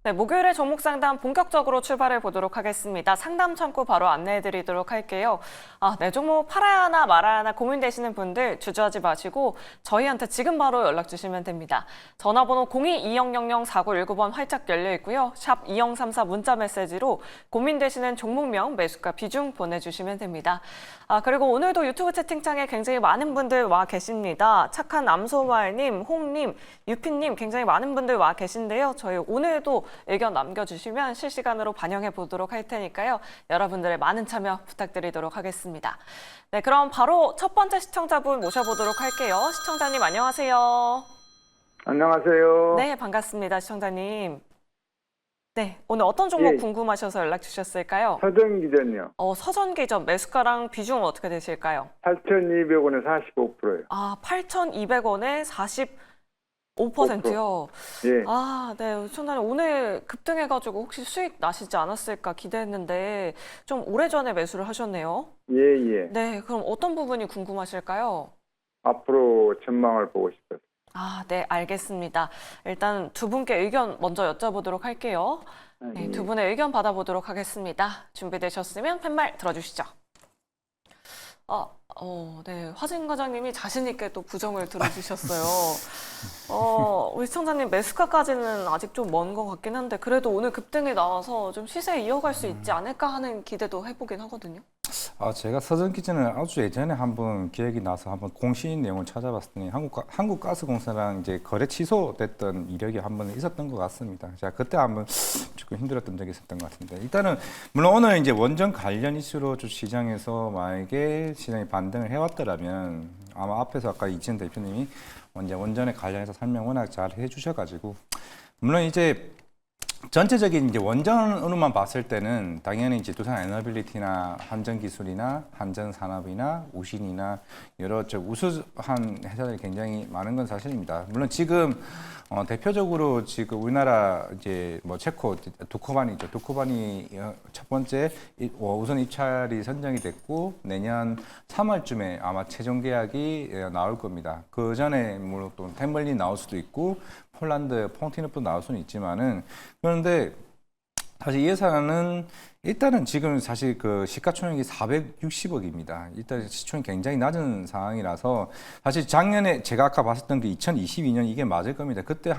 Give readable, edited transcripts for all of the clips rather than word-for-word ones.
네, 목요일에 종목 상담 본격적으로 출발해 보도록 하겠습니다. 상담 창구 바로 안내해 드리도록 할게요. 내 종목 팔아야 하나 말아야 하나 고민되시는 분들 주저하지 마시고 저희한테 지금 바로 연락 주시면 됩니다. 전화번호 02-2000-4919번 활짝 열려 있고요. 샵 2034 문자 메시지로 고민되시는 종목명, 매수가, 비중 보내주시면 됩니다. 그리고 오늘도 유튜브 채팅창에 굉장히 많은 분들 와 계십니다. 착한 암소마을님, 홍님, 유피님 굉장히 많은 분들 와 계신데요. 저희 오늘도 의견 남겨주시면 실시간으로 반영해 보도록 할 테니까요. 여러분들의 많은 참여 부탁드리도록 하겠습니다. 네, 그럼 바로 첫 번째 시청자분 모셔보도록 할게요. 시청자님 안녕하세요. 안녕하세요. 네, 반갑습니다. 시청자님. 네, 오늘 어떤 종목 궁금하셔서 연락 주셨을까요? 서전기전이요. 서전기전 매수가랑 비중은 어떻게 되실까요? 8,200원에 45%예요. 8,200원에 45%요. 예. 네. 시청자님 오늘 급등해가지고 혹시 수익 나시지 않았을까 기대했는데 좀 오래전에 매수를 하셨네요. 예. 네, 그럼 어떤 부분이 궁금하실까요? 앞으로 전망을 보고 싶어요. 네, 알겠습니다. 일단 두 분께 의견 먼저 여쭤보도록 할게요. 네, 두 분의 의견 받아보도록 하겠습니다. 준비되셨으면 팻말 들어주시죠. 네, 화진 과장님이 자신 있게 또 부정을 들어주셨어요. 우리 시청자님 매수가까지는 아직 좀 먼 것 같긴 한데 그래도 오늘 급등이 나와서 좀 시세 이어갈 수 있지 않을까 하는 기대도 해보긴 하거든요. 제가 서전기전을 아주 예전에 한번 기획이 나서 한번 공시인 내용을 찾아봤더니 한국가스공사랑 이제 거래 취소됐던 이력이 한번 있었던 것 같습니다. 제가 그때 한번 조금 힘들었던 적이 있었던 것 같은데 일단은 물론 오늘 이제 원전 관련 이슈로 좀 시장에서 만약에 시장이 반등을 해왔더라면 아마 앞에서 아까 이지은 대표님이 이제 원전에 관련해서 설명 워낙 잘 해주셔가지고 물론 이제 전체적인 이제 원전으로만 봤을 때는 당연히 이제 두산 에너빌리티나 한전기술이나 한전산업이나 우신이나 여러 우수한 회사들이 굉장히 많은 건 사실입니다. 물론 지금 대표적으로 지금 우리나라 이제 뭐 체코 두코반이죠. 두코반이 첫 번째 우선 입찰이 선정이 됐고 내년 3월쯤에 아마 최종 계약이 나올 겁니다. 그 전에 물론 또 템벌린 나올 수도 있고 폴란드 퐁티누프 나올 수는 있지만은 그런데 사실 이 회사는 일단은 지금 사실 그 시가총액이 460억입니다. 일단 시총이 굉장히 낮은 상황이라서 사실 작년에 제가 아까 봤었던 게 2022년 이게 맞을 겁니다. 그때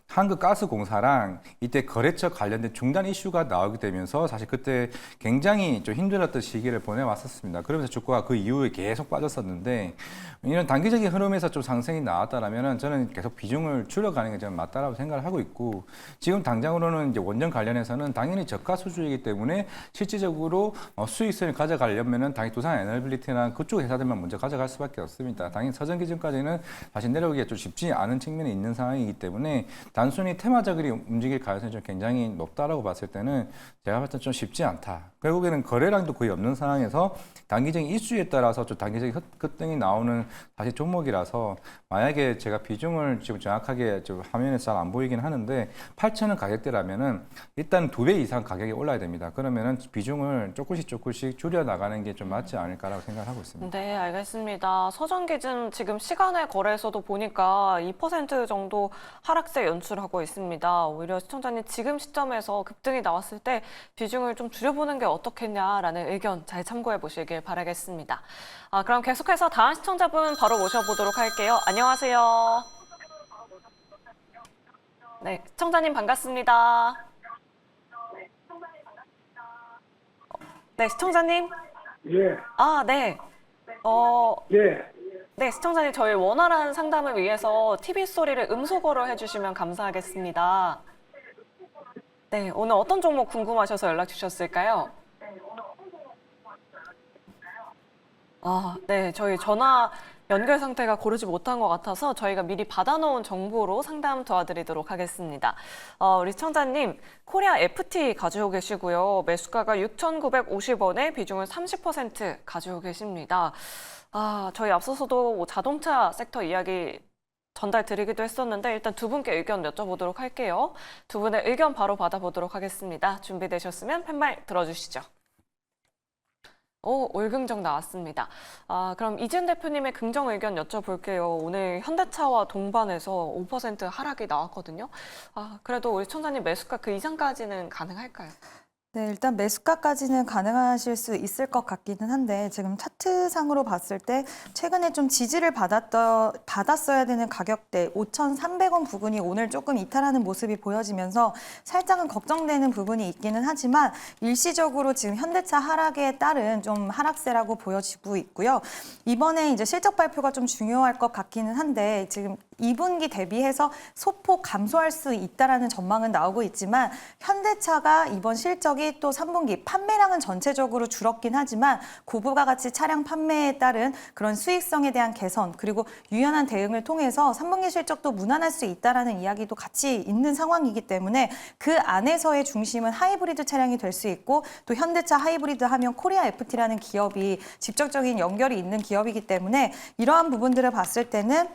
한국가스공사랑 이때 거래처 관련된 중단 이슈가 나오게 되면서 사실 그때 굉장히 좀 힘들었던 시기를 보내왔었습니다. 그러면서 주가가 그 이후에 계속 빠졌었는데 이런 단기적인 흐름에서 좀 상승이 나왔다라면은 저는 계속 비중을 줄여가는 게 저는 맞다라고 생각을 하고 있고 지금 당장으로는 이제 원전 관련해서는 당연히 저가 수주이기 때문에 실질적으로 수익성을 가져가려면은 당연히 두산 에너빌리티나 그쪽 회사들만 먼저 가져갈 수밖에 없습니다. 당연히 서전 기준까지는 다시 내려오기가 좀 쉽지 않은 측면이 있는 상황이기 때문에 단순히 테마적으로 움직일 가능성이 좀 굉장히 높다라고 봤을 때는 제가 봤을 때 좀 쉽지 않다. 결국에는 거래량도 거의 없는 상황에서 단기적인 이슈에 따라서 좀 단기적인 급등이 나오는 다시 종목이라서 만약에 제가 비중을 지금 정확하게 좀 화면에 잘 안 보이긴 하는데 8,000원 가격대라면은 일단 2배 이상 가격이 올라야 됩니다. 그러면은 비중을 조금씩 줄여 나가는 게 좀 맞지 않을까라고 생각하고 있습니다. 네, 알겠습니다. 서전기준 지금 시간의 거래에서도 보니까 2% 정도 하락세 연출하고 있습니다. 오히려 시청자님 지금 시점에서 급등이 나왔을 때 비중을 좀 줄여보는 게 어떻겠냐라는 의견 잘 참고해 보시길 바라겠습니다. 그럼 계속해서 다음 시청자분 바로 모셔보도록 할게요. 안녕하세요. 네, 시청자님 반갑습니다. 네, 시청자님. 예. 네. 예. 네, 시청자님 저희 원활한 상담을 위해서 TV 소리를 음소거로 해주시면 감사하겠습니다. 네, 오늘 어떤 종목 궁금하셔서 연락 주셨을까요? 네, 저희 전화 연결 상태가 고르지 못한 것 같아서 저희가 미리 받아놓은 정보로 상담 도와드리도록 하겠습니다. 우리 시청자님, 코리아 FT 가지고 계시고요. 매수가가 6,950원에 비중을 30% 가지고 계십니다. 저희 앞서서도 뭐 자동차 섹터 이야기 전달 드리기도 했었는데 일단 두 분께 의견 여쭤보도록 할게요. 두 분의 의견 바로 받아보도록 하겠습니다. 준비되셨으면 팻말 들어주시죠. 올 긍정 나왔습니다. 그럼 이지은 대표님의 긍정 의견 여쭤볼게요. 오늘 현대차와 동반해서 5% 하락이 나왔거든요. 그래도 우리 총장님 매수가 그 이상까지는 가능할까요? 네, 일단 매수가까지는 가능하실 수 있을 것 같기는 한데 지금 차트상으로 봤을 때 최근에 좀 지지를 받았어야 되는 가격대 5,300원 부근이 오늘 조금 이탈하는 모습이 보여지면서 살짝은 걱정되는 부분이 있기는 하지만 일시적으로 지금 현대차 하락에 따른 좀 하락세라고 보여지고 있고요. 이번에 이제 실적 발표가 좀 중요할 것 같기는 한데 지금 2분기 대비해서 소폭 감소할 수 있다라는 전망은 나오고 있지만 현대차가 이번 실적이 또 3분기 판매량은 전체적으로 줄었긴 하지만 고부가 가치 차량 판매에 따른 그런 수익성에 대한 개선 그리고 유연한 대응을 통해서 3분기 실적도 무난할 수 있다라는 이야기도 같이 있는 상황이기 때문에 그 안에서의 중심은 하이브리드 차량이 될 수 있고 또 현대차 하이브리드 하면 코리아 FT라는 기업이 직접적인 연결이 있는 기업이기 때문에 이러한 부분들을 봤을 때는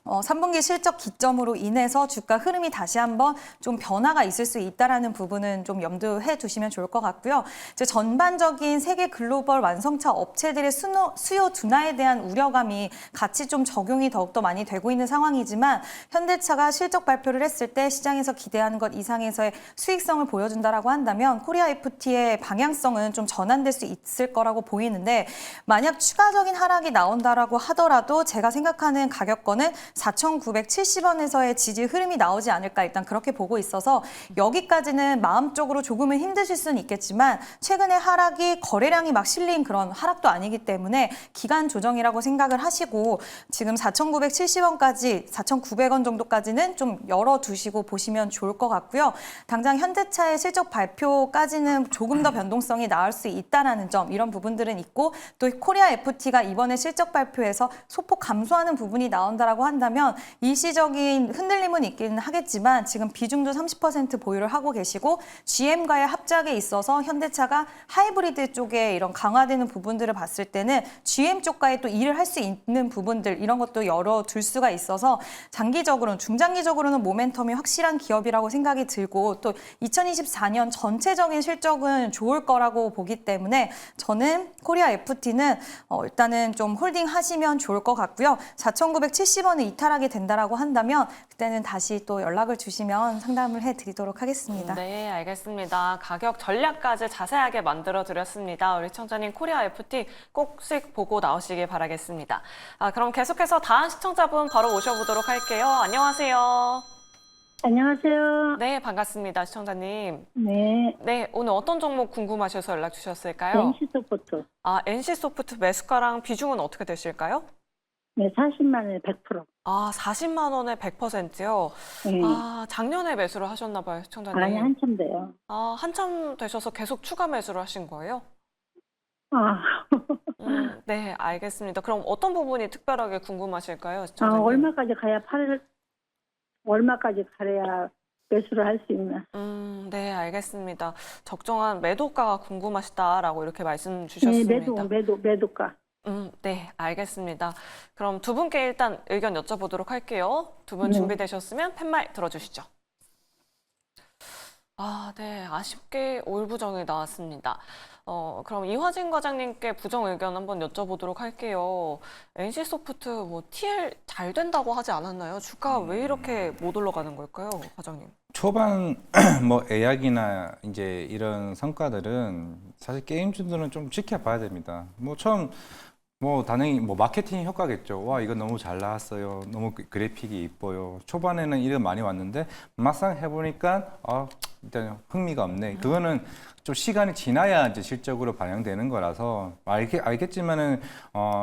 3분기 실적 기점으로 인해서 주가 흐름이 다시 한번 좀 변화가 있을 수 있다라는 부분은 좀 염두해 두시면 좋을 것 같고요. 이제 전반적인 세계 글로벌 완성차 업체들의 수요 둔화에 대한 우려감이 같이 좀 적용이 더욱더 많이 되고 있는 상황이지만 현대차가 실적 발표를 했을 때 시장에서 기대하는 것 이상에서의 수익성을 보여준다라고 한다면 코리아 FT의 방향성은 좀 전환될 수 있을 거라고 보이는데 만약 추가적인 하락이 나온다라고 하더라도 제가 생각하는 가격권은 4,970원에서의 지지 흐름이 나오지 않을까 일단 그렇게 보고 있어서 여기까지는 마음적으로 조금은 힘드실 수는 있겠지만 최근에 하락이 거래량이 막 실린 그런 하락도 아니기 때문에 기간 조정이라고 생각을 하시고 지금 4,970원까지 4,900원 정도까지는 좀 열어두시고 보시면 좋을 것 같고요. 당장 현대차의 실적 발표까지는 조금 더 변동성이 나올 수 있다는 점 이런 부분들은 있고 또 코리아 FT가 이번에 실적 발표에서 소폭 감소하는 부분이 나온다라고 한다면 일시적인 흔들림은 있기는 하겠지만 지금 비중도 30% 보유를 하고 계시고 GM과의 합작에 있어서 현대차가 하이브리드 쪽에 이런 강화되는 부분들을 봤을 때는 GM 쪽과의 또 일을 할 수 있는 부분들 이런 것도 열어둘 수가 있어서 장기적으로는 중장기적으로는 모멘텀이 확실한 기업이라고 생각이 들고 또 2024년 전체적인 실적은 좋을 거라고 보기 때문에 저는 코리아 FT는 일단은 좀 홀딩 하시면 좋을 것 같고요. 4,970원을 이탈하게 된다라고 한다면 그때는 다시 또 연락을 주시면 상담을 해드리도록 하겠습니다. 네, 알겠습니다. 가격 전략까지 자세하게 만들어 드렸습니다. 우리 시청자님 코리아 FT 꼭씩 보고 나오시길 바라겠습니다. 그럼 계속해서 다음 시청자분 바로 모셔보도록 할게요. 안녕하세요. 안녕하세요. 네, 반갑습니다. 시청자님. 네. 네, 오늘 어떤 종목 궁금하셔서 연락 주셨을까요? NC소프트. NC소프트 매수가랑 비중은 어떻게 되실까요? 네, 40만 원에 100%. 40만 원에 100%요? 네. 작년에 매수를 하셨나 봐요, 시청자님. 아니, 한참 돼요. 한참 되셔서 계속 추가 매수를 하신 거예요? 아, 네, 알겠습니다. 그럼 어떤 부분이 특별하게 궁금하실까요, 시청자님? 얼마까지 가야 매수를 할 수 있나? 네, 알겠습니다. 적정한 매도가가 궁금하시다라고 이렇게 말씀 주셨습니다. 네, 매도가. 네, 알겠습니다. 그럼 두 분께 일단 의견 여쭤보도록 할게요. 두 분 네. 준비되셨으면 팻말 들어주시죠. 네, 아쉽게 올 부정이 나왔습니다. 그럼 이화진 과장님께 부정 의견 한번 여쭤보도록 할게요. NC소프트 TL 잘 된다고 하지 않았나요? 주가 왜 이렇게 못 올라가는 걸까요, 과장님? 초반 예약이나 이제 이런 성과들은 사실 게임주들은 좀 지켜봐야 됩니다. 처음 당연히 마케팅 효과겠죠. 와, 이거 너무 잘 나왔어요. 너무 그래픽이 이뻐요. 초반에는 이런 많이 왔는데 막상 해보니까 일단 흥미가 없네. 그거는 좀 시간이 지나야 이제 실적으로 반영되는 거라서 알겠지만은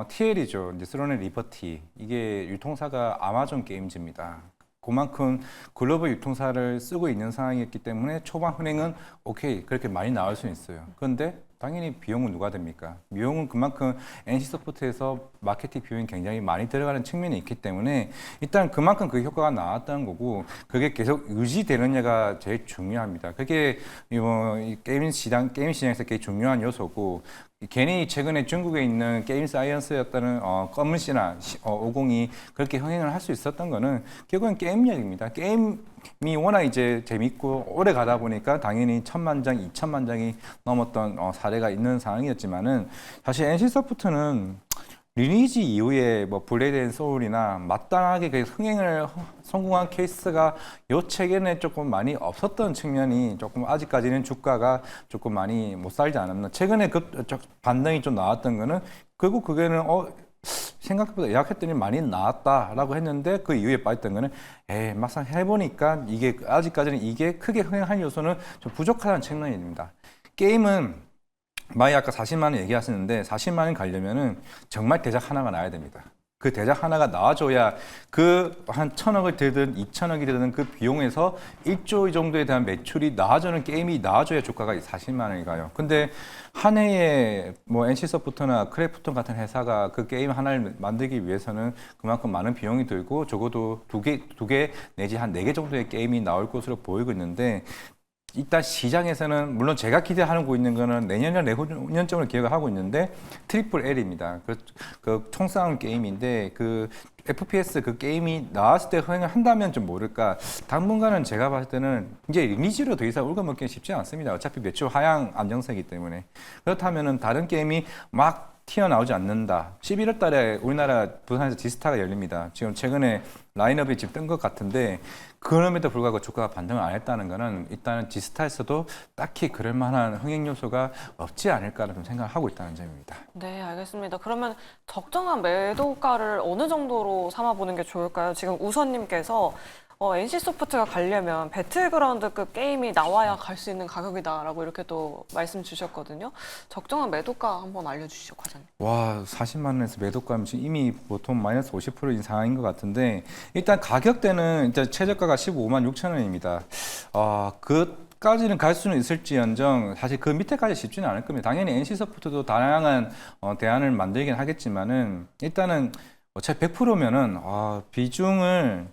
TL이죠. 이제 스론의 리버티 이게 유통사가 아마존 게임즈입니다. 그만큼 글로벌 유통사를 쓰고 있는 상황이었기 때문에 초반 흥행은 오케이 그렇게 많이 나올 수 있어요. 그런데 당연히 비용은 누가 됩니까? 비용은 그만큼 NC소프트에서 마케팅 비용이 굉장히 많이 들어가는 측면이 있기 때문에 일단 그만큼 그 효과가 나왔다는 거고 그게 계속 유지되느냐가 제일 중요합니다. 그게 이 게임 시장에서 되게 중요한 요소고 괜히 최근에 중국에 있는 게임 사이언스였다는 검은 씨나 502 그렇게 흥행을 할 수 있었던 거는 결국은 게임력입니다. 게임이 워낙 이제 재밌고 오래 가다 보니까 당연히 1,000만 장, 2,000만 장이 넘었던 사례가 있는 상황이었지만은 사실 NC소프트는 리니지 이후에 뭐 블레이드 앤 소울이나 마땅하게 그 흥행을 성공한 케이스가 요 최근에 조금 많이 없었던 측면이 조금 아직까지는 주가가 조금 많이 못 살지 않았나. 최근에 반등이 좀 나왔던 거는 결국 그게는 생각보다 예약했더니 많이 나왔다라고 했는데 그 이후에 빠졌던 거는 막상 해보니까 이게 아직까지는 이게 크게 흥행한 요소는 좀 부족하다는 측면입니다. 게임은 마이 아까 40만 원 얘기하시는데 40만 원 가려면은 정말 대작 하나가 나야 됩니다. 그 대작 하나가 나와줘야 그 한 1,000억을 들든 2,000억이 들든 그 비용에서 1조 정도에 대한 매출이 나와주는 게임이 나와줘야 주가가 40만 원이 가요. 근데 한 해에 뭐 NC소프트나 크래프톤 같은 회사가 그 게임 하나를 만들기 위해서는 그만큼 많은 비용이 들고 적어도 두 개 내지 한 4개 정도의 게임이 나올 것으로 보이고 있는데 일단 시장에서는 물론 제가 기대하고 있는 거는 내년이나 내후년쯤을 기획을 하고 있는데 트리플 L입니다. 그 총싸움 게임인데 그 FPS 그 게임이 나왔을 때 흥행을 한다면 좀 모를까. 당분간은 제가 봤을 때는 이제 리니지로 더 이상 울거먹기는 쉽지 않습니다. 어차피 매출 하향 안정세이기 때문에. 그렇다면은 다른 게임이 막 튀어나오지 않는다. 11월 달에 우리나라 부산에서 지스타가 열립니다. 지금 최근에 라인업이 지금 뜬 것 같은데 그럼에도 불구하고 주가가 반등을 안 했다는 거는 일단은 지스타에서도 딱히 그럴 만한 흥행 요소가 없지 않을까라는 좀 생각을 하고 있다는 점입니다. 네, 알겠습니다. 그러면 적정한 매도가를 어느 정도로 삼아보는 게 좋을까요? 지금 우선님께서 NC소프트가 가려면 배틀그라운드급 게임이 나와야 갈 수 있는 가격이다라고 이렇게 또 말씀 주셨거든요. 적정한 매도가 한번 알려주시죠, 과장님. 와, 40만 원에서 매도가면 지금 이미 보통 마이너스 50%인 상황인 것 같은데 일단 가격대는 일단 최저가가 15만 6천 원입니다. 그까지는 갈 수는 있을지언정 사실 그 밑에까지 쉽지는 않을 겁니다. 당연히 NC소프트도 다양한 대안을 만들긴 하겠지만은 일단은 어차피 100%면은 비중을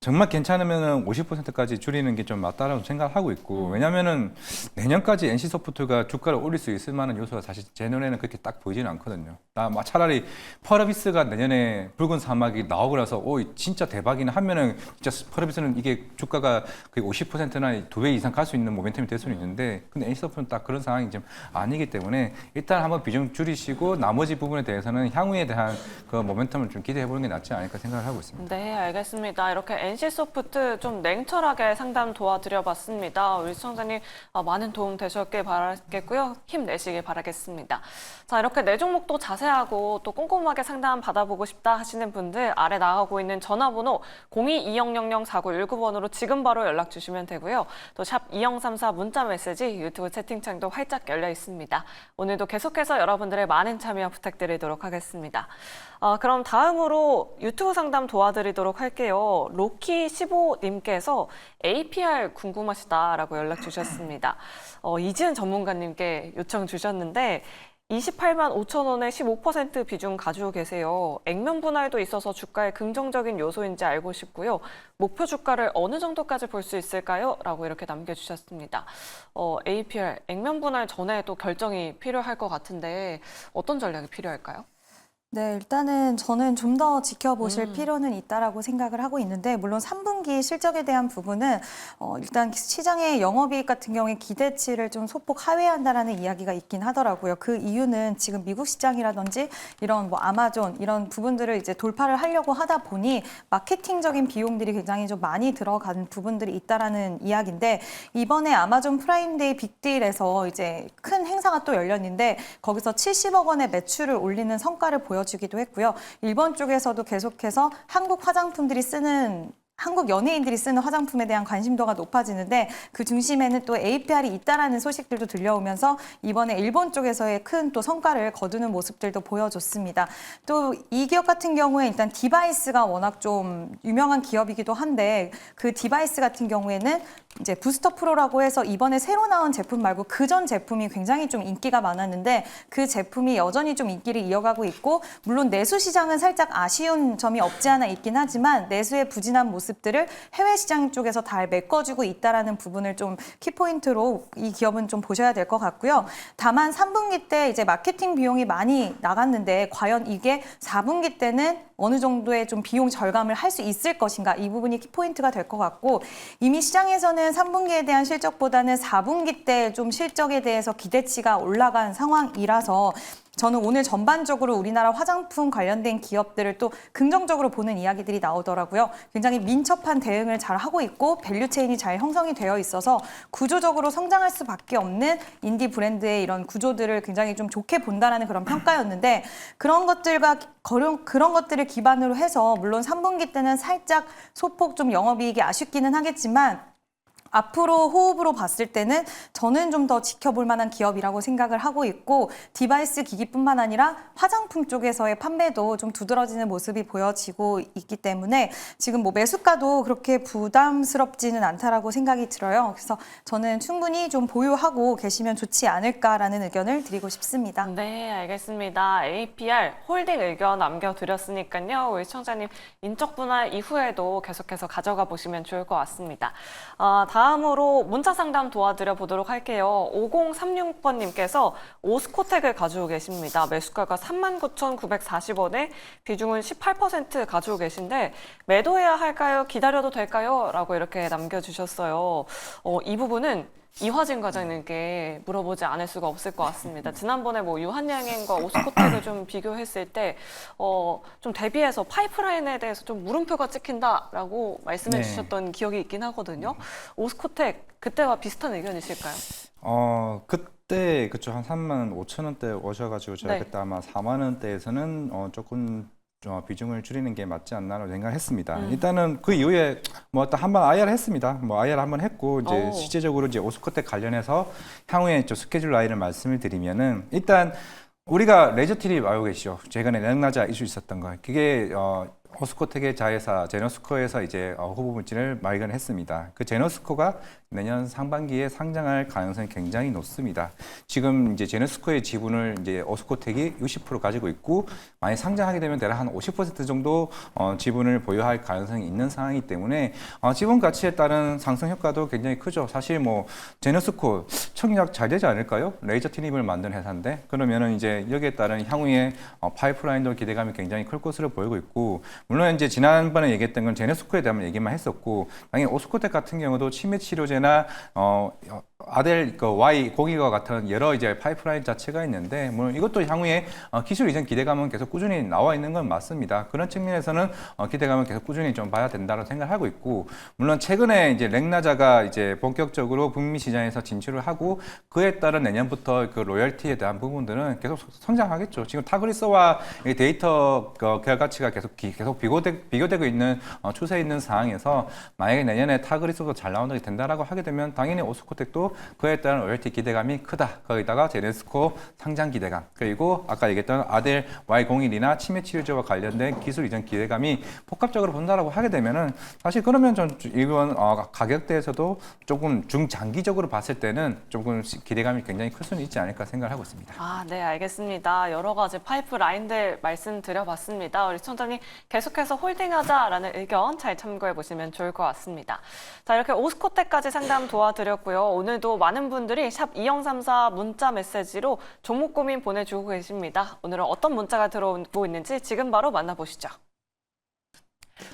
정말 괜찮으면은 50%까지 줄이는 게 좀 맞다라고 생각을 하고 있고 왜냐면은 내년까지 NC소프트가 주가를 올릴 수 있을 만한 요소가 사실 제 눈에는 그렇게 딱 보이지는 않거든요. 차라리 펄어비스가 내년에 붉은 사막이 나오고 나서 진짜 대박이나 하면은 진짜 펄어비스는 이게 주가가 거의 50%나 2배 이상 갈 수 있는 모멘텀이 될 수는 있는데 근데 NC소프트는 딱 그런 상황이 좀 아니기 때문에 일단 한번 비중 줄이시고 나머지 부분에 대해서는 향후에 대한 그 모멘텀을 좀 기대해 보는 게 낫지 않을까 생각을 하고 있습니다. 네, 알겠습니다. 이렇게 NC소프트 좀 냉철하게 상담 도와드려봤습니다. 우리 시청자님 많은 도움 되셨길 바라겠고요. 힘내시길 바라겠습니다. 자, 이렇게 내 종목도 자세하고 또 꼼꼼하게 상담 받아보고 싶다 하시는 분들 아래 나가고 있는 전화번호 02-2000-4919번으로 지금 바로 연락 주시면 되고요. 또 샵 2034 문자 메시지 유튜브 채팅창도 활짝 열려 있습니다. 오늘도 계속해서 여러분들의 많은 참여 부탁드리도록 하겠습니다. 그럼 다음으로 유튜브 상담 도와드리도록 할게요. 로키15님께서 APR 궁금하시다라고 연락 주셨습니다. 이지은 전문가님께 요청 주셨는데 28만 5천 원에 15% 비중 가지고 계세요. 액면 분할도 있어서 주가에 긍정적인 요소인지 알고 싶고요. 목표 주가를 어느 정도까지 볼 수 있을까요? 라고 이렇게 남겨주셨습니다. APR, 액면 분할 전에 또 결정이 필요할 것 같은데 어떤 전략이 필요할까요? 네, 일단은 저는 좀 더 지켜보실 필요는 있다라고 생각을 하고 있는데 물론 3분기 실적에 대한 부분은 일단 시장의 영업이익 같은 경우에 기대치를 좀 소폭 하회한다라는 이야기가 있긴 하더라고요. 그 이유는 지금 미국 시장이라든지 이런 뭐 아마존 이런 부분들을 이제 돌파를 하려고 하다 보니 마케팅적인 비용들이 굉장히 좀 많이 들어간 부분들이 있다라는 이야기인데 이번에 아마존 프라임데이 빅딜에서 이제 큰 행사가 또 열렸는데 거기서 70억 원의 매출을 올리는 성과를 보여주기도 했고요. 일본 쪽에서도 계속해서 한국 연예인들이 쓰는 화장품에 대한 관심도가 높아지는데 그 중심에는 또 APR이 있다라는 소식들도 들려오면서 이번에 일본 쪽에서의 큰 또 성과를 거두는 모습들도 보여줬습니다. 또 이 기업 같은 경우에 일단 디바이스가 워낙 좀 유명한 기업이기도 한데 그 디바이스 같은 경우에는 이제 부스터 프로라고 해서 이번에 새로 나온 제품 말고 그전 제품이 굉장히 좀 인기가 많았는데 그 제품이 여전히 좀 인기를 이어가고 있고 물론 내수 시장은 살짝 아쉬운 점이 없지 않아 있긴 하지만 내수의 부진한 모습들을 해외 시장 쪽에서 잘 메꿔주고 있다라는 부분을 좀 키포인트로 이 기업은 좀 보셔야 될 것 같고요. 다만 3분기 때 이제 마케팅 비용이 많이 나갔는데 과연 이게 4분기 때는 어느 정도의 좀 비용 절감을 할 수 있을 것인가 이 부분이 키포인트가 될 것 같고 이미 시장에서는 3분기에 대한 실적보다는 4분기 때 좀 실적에 대해서 기대치가 올라간 상황이라서 저는 오늘 전반적으로 우리나라 화장품 관련된 기업들을 또 긍정적으로 보는 이야기들이 나오더라고요. 굉장히 민첩한 대응을 잘 하고 있고 밸류체인이 잘 형성이 되어 있어서 구조적으로 성장할 수밖에 없는 인디 브랜드의 이런 구조들을 굉장히 좀 좋게 본다라는 그런 평가였는데 그런 것들을 기반으로 해서 물론 3분기 때는 살짝 소폭 좀 영업이익이 아쉽기는 하겠지만 앞으로 호흡으로 봤을 때는 저는 좀 더 지켜볼 만한 기업이라고 생각을 하고 있고 디바이스 기기뿐만 아니라 화장품 쪽에서의 판매도 좀 두드러지는 모습이 보여지고 있기 때문에 지금 뭐 매수가도 그렇게 부담스럽지는 않다라고 생각이 들어요. 그래서 저는 충분히 좀 보유하고 계시면 좋지 않을까라는 의견을 드리고 싶습니다. 네, 알겠습니다. APR 홀딩 의견 남겨드렸으니까요. 우리 시청자님 인적 분할 이후에도 계속해서 가져가 보시면 좋을 것 같습니다. 다음으로 문자 상담 도와드려 보도록 할게요. 5036번님께서 오스코텍을 가지고 계십니다. 매수가가 39,940원에 비중은 18% 가지고 계신데 매도해야 할까요? 기다려도 될까요? 라고 이렇게 남겨주셨어요. 이 부분은 이화진 과장님께 물어보지 않을 수가 없을 것 같습니다. 지난번에 뭐 유한양행과 오스코텍을 좀 비교했을 때 좀 대비해서 파이프라인에 대해서 좀 물음표가 찍힌다라고 말씀해 네. 주셨던 기억이 있긴 하거든요. 오스코텍 그때와 비슷한 의견이실까요? 그때 그쵸 한 35,000원대 오셔가지고 제가 네. 그때 아마 4만 원대에서는 조금 비중을 줄이는 게 맞지 않나라고 생각했습니다. 일단은 그 이후에 뭐 또 한번 IR 했습니다. 뭐 IR 한번 했고 이제 오. 실제적으로 이제 오스코텍 관련해서 향후에 좀 스케줄 라인을 말씀을 드리면은 일단 우리가 레저 트립 알고 계시죠? 최근에 랭나자 이슈 있었던 거. 그게 오스코텍의 자회사 제너스코에서 이제 후보 물질을 발견했습니다. 그 제너스코가 내년 상반기에 상장할 가능성이 굉장히 높습니다. 지금 이제 제너스코의 지분을 이제 오스코텍이 60% 가지고 있고 만약 상장하게 되면 대략 한 50% 정도 지분을 보유할 가능성이 있는 상황이기 때문에 지분 가치에 따른 상승 효과도 굉장히 크죠. 사실 뭐 제너스코 청약 잘 되지 않을까요? 레이저 트립을 만든 회사인데 그러면은 이제 여기에 따른 향후에 파이프라인도 기대감이 굉장히 클 것으로 보이고 있고 물론 이제 지난번에 얘기했던 건 제너스코에 대한 얘기만 했었고 당연히 오스코텍 같은 경우도 치매 치료제나 아델 Y 공익과 같은 여러 이제 파이프라인 자체가 있는데 물론 이것도 향후에 기술 이전 기대감은 계속 꾸준히 나와 있는 건 맞습니다. 그런 측면에서는 기대감은 계속 꾸준히 좀 봐야 된다고 생각하고 있고 물론 최근에 이제 렉나자가 이제 본격적으로 북미 시장에서 진출을 하고 그에 따른 내년부터 그 로열티에 대한 부분들은 계속 성장하겠죠. 지금 타그리스와 데이터 결과치가 계속 비교되고 있는 추세에 있는 상황에서 만약에 내년에 타그리스도 잘 나온다고 된다라고 하게 되면 당연히 오스코텍도 그에 따른 로열티 기대감이 크다. 거기다가 제네스코 상장 기대감 그리고 아까 얘기했던 아델 Y01이나 치매 치료제와 관련된 기술 이전 기대감이 복합적으로 본다라고 하게 되면은 사실 그러면 전 이건 가격대에서도 조금 중장기적으로 봤을 때는 조금 기대감이 굉장히 클 수는 있지 않을까 생각을 하고 있습니다. 네, 알겠습니다. 여러 가지 파이프라인들 말씀드려봤습니다. 우리 시청자님 계속해서 홀딩하자라는 의견 잘 참고해 보시면 좋을 것 같습니다. 자, 이렇게 오스코텍까지 상담 도와드렸고요. 오늘도 많은 분들이 샵 2034 문자 메시지로 종목 고민 보내주고 계십니다. 오늘은 어떤 문자가 들어오고 있는지 지금 바로 만나보시죠.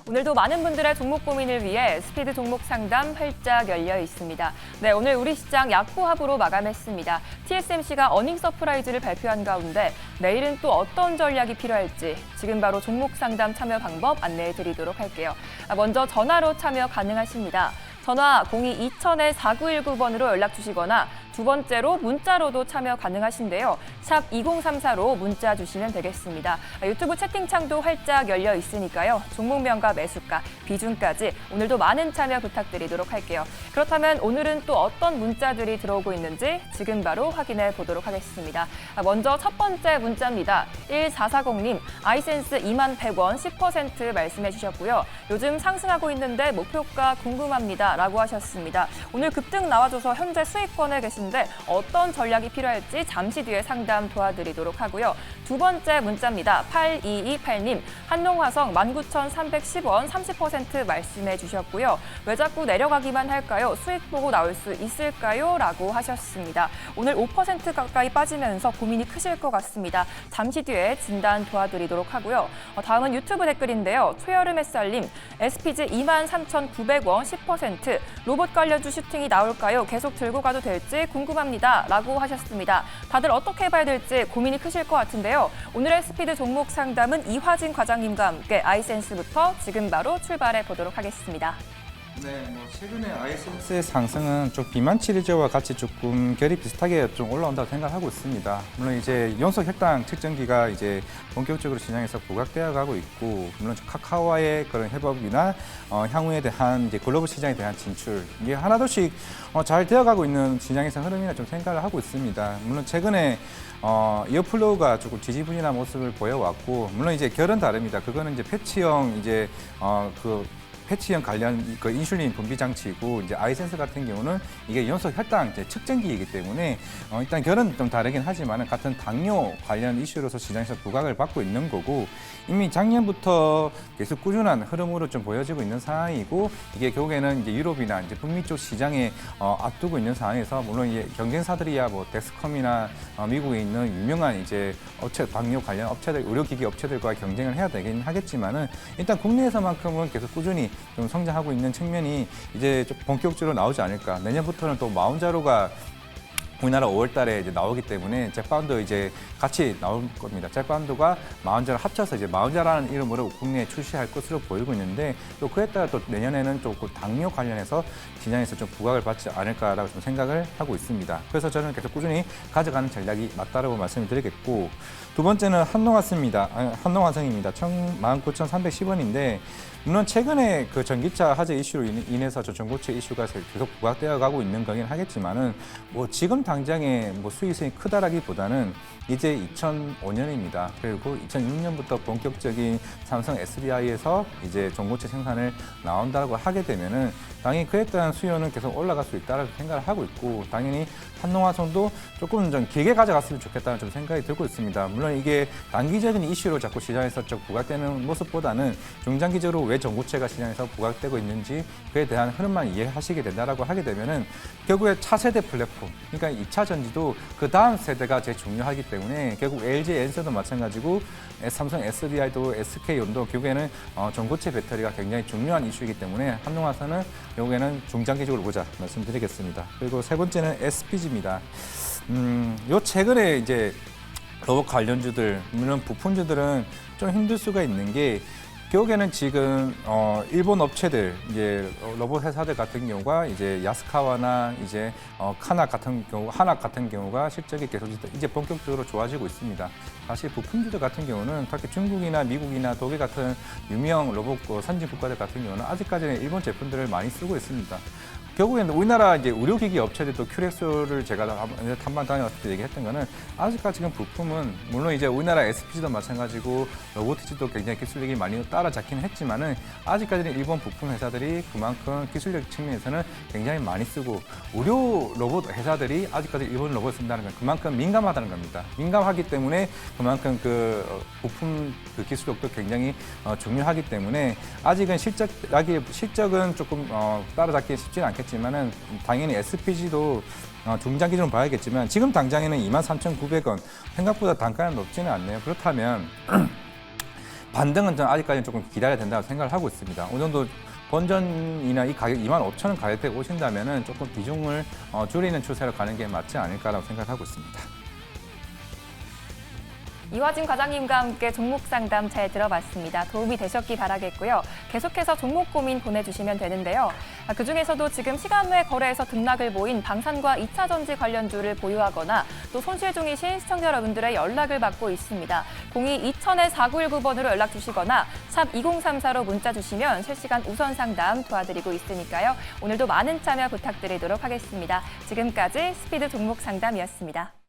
오늘도 많은 분들의 종목 고민을 위해 스피드 종목 상담 활짝 열려 있습니다. 네, 오늘 우리 시장 약보합으로 마감했습니다. TSMC가 어닝 서프라이즈를 발표한 가운데 내일은 또 어떤 전략이 필요할지 지금 바로 종목 상담 참여 방법 안내해 드리도록 할게요. 먼저 전화로 참여 가능하십니다. 전화 02-2000-4919번으로 연락 주시거나 두 번째로 문자로도 참여 가능하신데요. 샵 2034로 문자 주시면 되겠습니다. 유튜브 채팅창도 활짝 열려 있으니까요. 종목명과 매수가, 비중까지 오늘도 많은 참여 부탁드리도록 할게요. 그렇다면 오늘은 또 어떤 문자들이 들어오고 있는지 지금 바로 확인해 보도록 하겠습니다. 먼저 첫 번째 문자입니다. 1440님, 아이센스 21,100원 10% 말씀해 주셨고요. 요즘 상승하고 있는데 목표가 궁금합니다. 라고 하셨습니다. 오늘 급등 나와줘서 현재 수익권에 계신데 어떤 전략이 필요할지 잠시 뒤에 상담 도와드리도록 하고요. 두 번째 문자입니다. 8228님, 한농화성 19,310원 30% 말씀해 주셨고요. 왜 자꾸 내려가기만 할까요? 수익 보고 나올 수 있을까요? 라고 하셨습니다. 오늘 5% 가까이 빠지면서 고민이 크실 것 같습니다. 잠시 뒤에 진단 도와드리도록 하고요. 다음은 유튜브 댓글인데요. 초여름 햇살님, SPG 23,900원 10% 로봇 관련주 슈팅이 나올까요? 계속 들고 가도 될지 궁금합니다. 라고 하셨습니다. 다들 어떻게 봐야 될지 고민이 크실 것 같은데요. 오늘의 스피드 종목 상담은 이화진 과장님과 함께 아이센스부터 지금 바로 출발해 보도록 하겠습니다. 네, 뭐 최근에 아이센스의 상승은 좀 비만치료제와 같이 조금 결이 비슷하게 좀 올라온다고 생각하고 있습니다. 물론 이제 연속 혈당 측정기가 이제 본격적으로 시장에서 부각되어 가고 있고, 물론 카카오와의 그런 협업이나 향후에 대한 이제 글로벌 시장에 대한 진출, 이게 하나둘씩 잘 되어가고 있는 시장에서 흐름이나 좀 생각을 하고 있습니다. 물론 최근에 이어플로우가 조금 지지부진한 모습을 보여왔고, 물론 이제 결은 다릅니다. 그거는 이제 패치형 이제 패치형 관련 그 인슐린 분비 장치이고, 이제 아이센스 같은 경우는 이게 연속 혈당 측정기이기 때문에 일단 결은 좀 다르긴 하지만 같은 당뇨 관련 이슈로서 시장에서 부각을 받고 있는 거고, 이미 작년부터 계속 꾸준한 흐름으로 좀 보여지고 있는 상황이고, 이게 결국에는 이제 유럽이나 이제 북미 쪽 시장에 앞두고 있는 상황에서, 물론 이제 경쟁사들이야 뭐 덱스컴이나 미국에 있는 유명한 이제 업체, 당뇨 관련 업체들, 의료기기 업체들과 경쟁을 해야 되긴 하겠지만은, 일단 국내에서만큼은 계속 꾸준히 좀 성장하고 있는 측면이 이제 좀 본격적으로 나오지 않을까. 내년부터는 또 마운자로가 우리나라 5월 달에 이제 나오기 때문에 잭파운드 이제 같이 나올 겁니다. 잭파운드가 마운자를 합쳐서 이제 마운자라는 이름으로 국내에 출시할 것으로 보이고 있는데, 또 그에 따라 또 내년에는 또 그 당뇨 관련해서 시장에서 좀 부각을 받지 않을까라고 좀 생각을 하고 있습니다. 그래서 저는 계속 꾸준히 가져가는 전략이 맞다라고 말씀을 드리겠고, 두 번째는 한농화성입니다. 19,310원인데, 물론 최근에 그 전기차 화재 이슈로 인해서 저 전고체 이슈가 계속 부각되어 가고 있는 거긴 하겠지만은, 뭐 지금 당장에 뭐 수익성이 크다라기보다는 이제 2005년입니다. 그리고 2006년부터 본격적인 삼성 SDI에서 이제 전고체 생산을 나온다고 하게 되면은 당연히 그에 따른 수요는 계속 올라갈 수 있다고 생각을 하고 있고, 당연히 한농화성도 조금 좀 길게 가져갔으면 좋겠다는 좀 생각이 들고 있습니다. 물론 이게 단기적인 이슈로 자꾸 시장에서 좀 부각되는 모습보다는 중장기적으로 왜 전고체가 시장에서 부각되고 있는지 그에 대한 흐름만 이해하시게 된다라고 하게 되면은, 결국에 차세대 플랫폼, 그러니까 2차 전지도 그 다음 세대가 제일 중요하기 때문에, 결국 LG 엔서도 마찬가지고 삼성 SDI도 SK온도 결국에는 전고체 배터리가 굉장히 중요한 이슈이기 때문에 한농화성은 결국에는 중장기적으로 보자 말씀드리겠습니다. 그리고 세 번째는 SPG입니다. 요 최근에 이제 로봇 관련주들, 물론 부품주들은 좀 힘들 수가 있는 게, 결국에는 지금 일본 업체들, 이제 로봇 회사들 같은 경우가 이제 야스카와나 이제 하낙 같은 경우가 실적이 계속 이제 본격적으로 좋아지고 있습니다. 사실 부품주들 같은 경우는 특히 중국이나 미국이나 독일 같은 유명 로봇 선진 국가들 같은 경우는 아직까지는 일본 제품들을 많이 쓰고 있습니다. 결국에는 우리나라 이제 의료기기 업체들도 큐렉스를 제가 탐방 다녀왔을 때 얘기했던 거는, 아직까지 지금 부품은 물론 이제 우리나라 SPG도 마찬가지고 로보티지도 굉장히 기술력이 많이 따라잡기는 했지만은, 아직까지는 일본 부품 회사들이 그만큼 기술력 측면에서는 굉장히 많이 쓰고, 의료 로봇 회사들이 아직까지 일본 로봇을 쓴다는 건 그만큼 민감하다는 겁니다. 민감하기 때문에 그만큼 그 부품 그 기술력도 굉장히 중요하기 때문에, 아직은 실적은 조금 따라잡기 쉽지는 않겠지만은, 당연히 SPG도 중장기적으로 봐야겠지만, 지금 당장에는 23,900원, 생각보다 단가는 높지는 않네요. 그렇다면 반등은 좀 아직까지는 조금 기다려야 된다고 생각을 하고 있습니다. 어느 정도 본전이나 이 가격 25,000원 가격대에 오신다면은 조금 비중을 줄이는 추세로 가는 게 맞지 않을까라고 생각하고 있습니다. 이화진 과장님과 함께 종목 상담 잘 들어봤습니다. 도움이 되셨기 바라겠고요. 계속해서 종목 고민 보내주시면 되는데요. 그중에서도 지금 시간 외 거래에서 등락을 보인 방산과 2차전지 관련주를 보유하거나 또 손실 중이신 시청자 여러분들의 연락을 받고 있습니다. 02-2000-4919번으로 연락 주시거나 샵 2034로 문자 주시면 실시간 우선 상담 도와드리고 있으니까요. 오늘도 많은 참여 부탁드리도록 하겠습니다. 지금까지 스피드 종목 상담이었습니다.